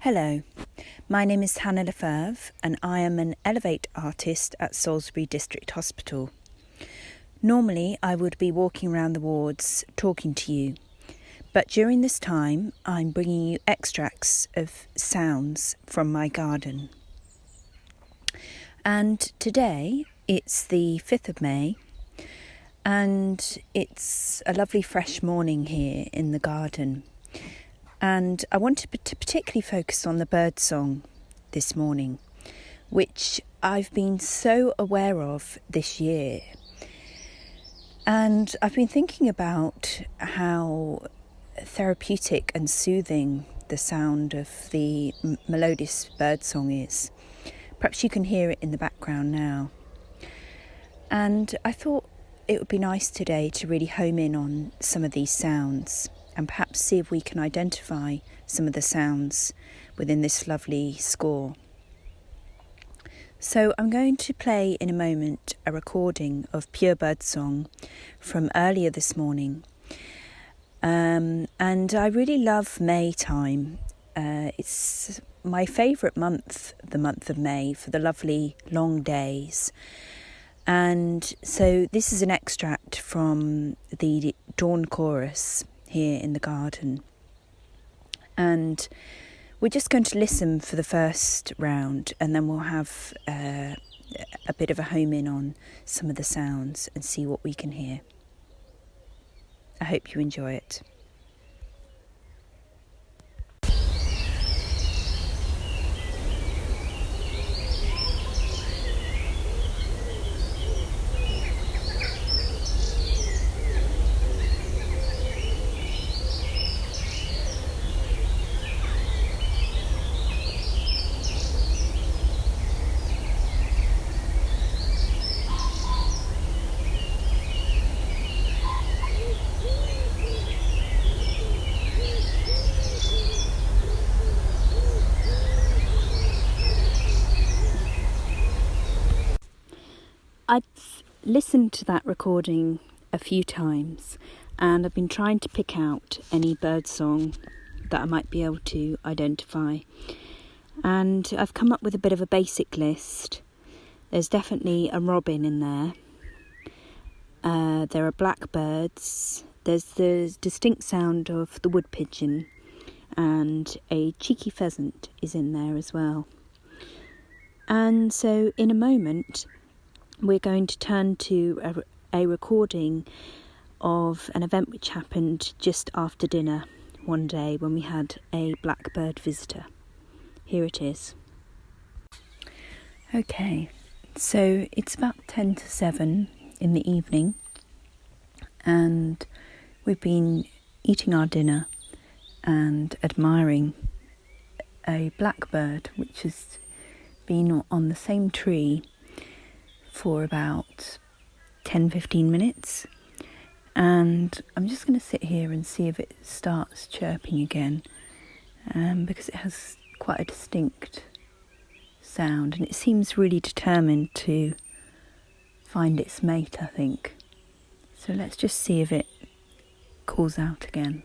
Hello, my name is Hannah Lefeuvre and I am an Elevate artist at Salisbury District Hospital. Normally I would be walking around the wards talking to you, but during this time I'm bringing you extracts of sounds from my garden. And today it's the 5th of May and it's a lovely fresh morning here in the garden. And I wanted to particularly focus on the bird song this morning, which I've been so aware of this year. And I've been thinking about how therapeutic and soothing the sound of the melodious bird song is. Perhaps you can hear it in the background now. And I thought it would be nice today to really home in on some of these sounds and perhaps see if we can identify some of the sounds within this lovely score. So I'm going to play in a moment a recording of pure birdsong from earlier this morning. And I really love May time. It's my favourite month, the month of May, for the lovely long days. And so this is an extract from the Dawn Chorus here in the garden, and we're just going to listen for the first round and then we'll have a bit of a home in on some of the sounds and see what we can hear. I hope you enjoy it. I've listened to that recording a few times and I've been trying to pick out any birdsong that I might be able to identify, and I've come up with a bit of a basic list. There's definitely a robin in there. There are blackbirds. There's the distinct sound of the wood pigeon, and a cheeky pheasant is in there as well. And so in a moment we're going to turn to a recording of an event which happened just after dinner one day when we had a blackbird visitor. Here it is. Okay, so it's about 10 to 7 in the evening and we've been eating our dinner and admiring a blackbird which has been on the same tree for about 10-15 minutes, and I'm just going to sit here and see if it starts chirping again, because it has quite a distinct sound and it seems really determined to find its mate, I think. So let's just see if it calls out again.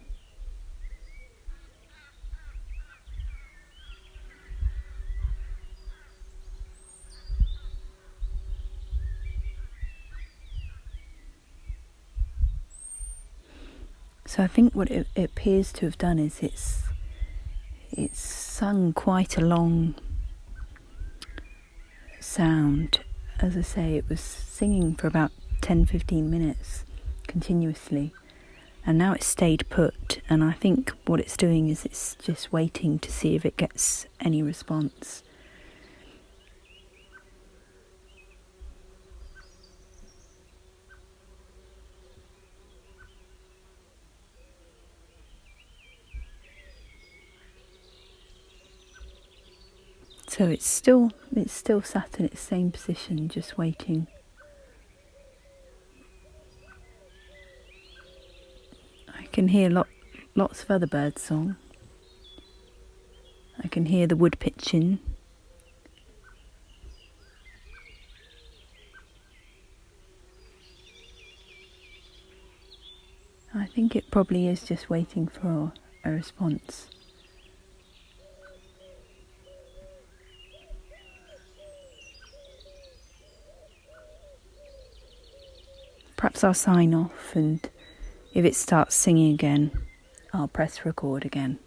So I think what it appears to have done is it's sung quite a long sound. As I say, it was singing for about 10-15 minutes continuously, and now it's stayed put, and I think what it's doing is it's just waiting to see if it gets any response. So it's still sat in its same position, just waiting. I can hear lots of other bird song. I can hear the wood pigeon. I think it probably is just waiting for a response. perhaps I'll sign off, and if it starts singing again, I'll press record again.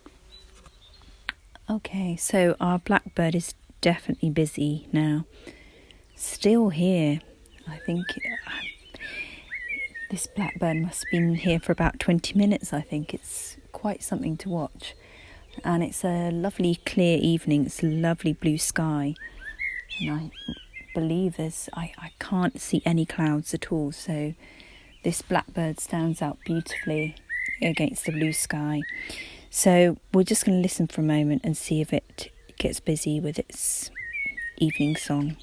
Okay, so our blackbird is definitely busy now. Still here. I think this blackbird must have been here for about 20 minutes, I think. It's quite something to watch. And it's a lovely clear evening. It's a lovely blue sky. And I believe I can't see any clouds at all. So this blackbird stands out beautifully against the blue sky. So we're just going to listen for a moment and see if it gets busy with its evening song.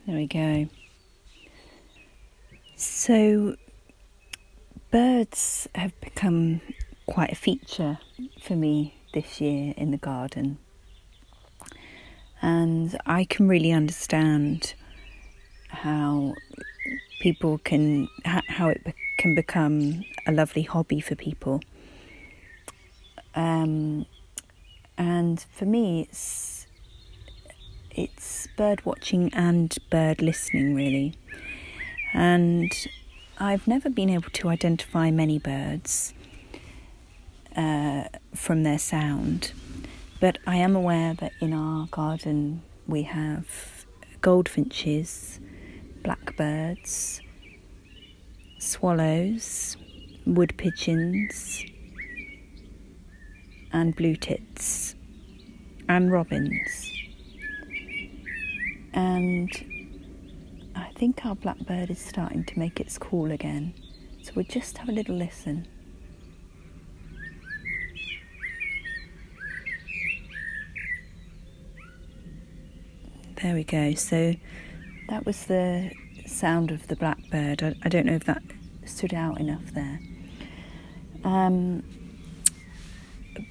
There we go. So birds have become quite a feature for me this year in the garden. And I can really understand how people how it can become a lovely hobby for people. And for me, it's bird watching and bird listening, really. And I've never been able to identify many birds from their sound, but I am aware that in our garden we have goldfinches, blackbirds, swallows, wood pigeons, and blue tits, and robins. And I think our blackbird is starting to make its call again. So we'll just have a little listen. There we go. So that was the sound of the blackbird. I don't know if that stood out enough there.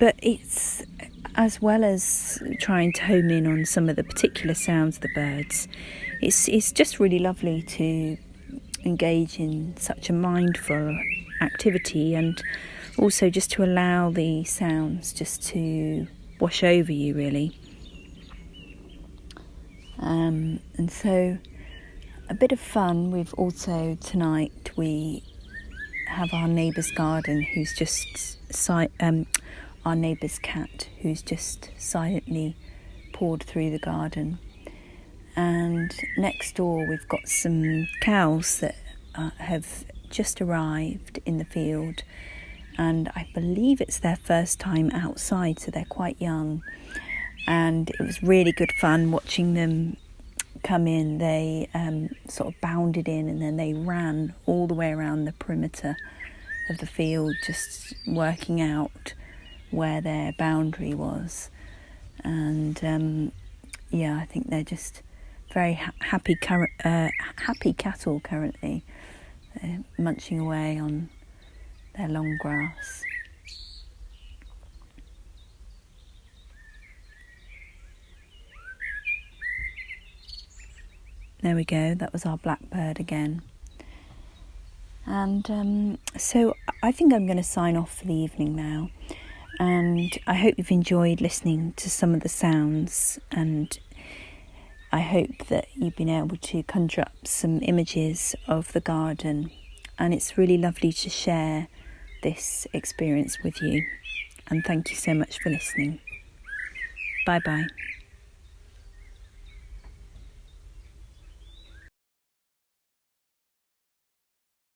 But it's, as well as trying to home in on some of the particular sounds of the birds, it's just really lovely to engage in such a mindful activity, and also just to allow the sounds just to wash over you, really. And so a bit of fun. We've also, tonight, we have our neighbour's garden who's just our neighbour's cat who's just silently poured through the garden. And next door we've got some cows that have just arrived in the field, and I believe it's their first time outside, so they're quite young. And it was really good fun watching them come in. They sort of bounded in, and then they ran all the way around the perimeter of the field, just working out where their boundary was. And I think they're just very happy cattle currently. They're munching away on their long grass. There we go, that was our blackbird again. And so I think I'm going to sign off for the evening now. And I hope you've enjoyed listening to some of the sounds, and I hope that you've been able to conjure up some images of the garden. And it's really lovely to share this experience with you. And thank you so much for listening. Bye bye.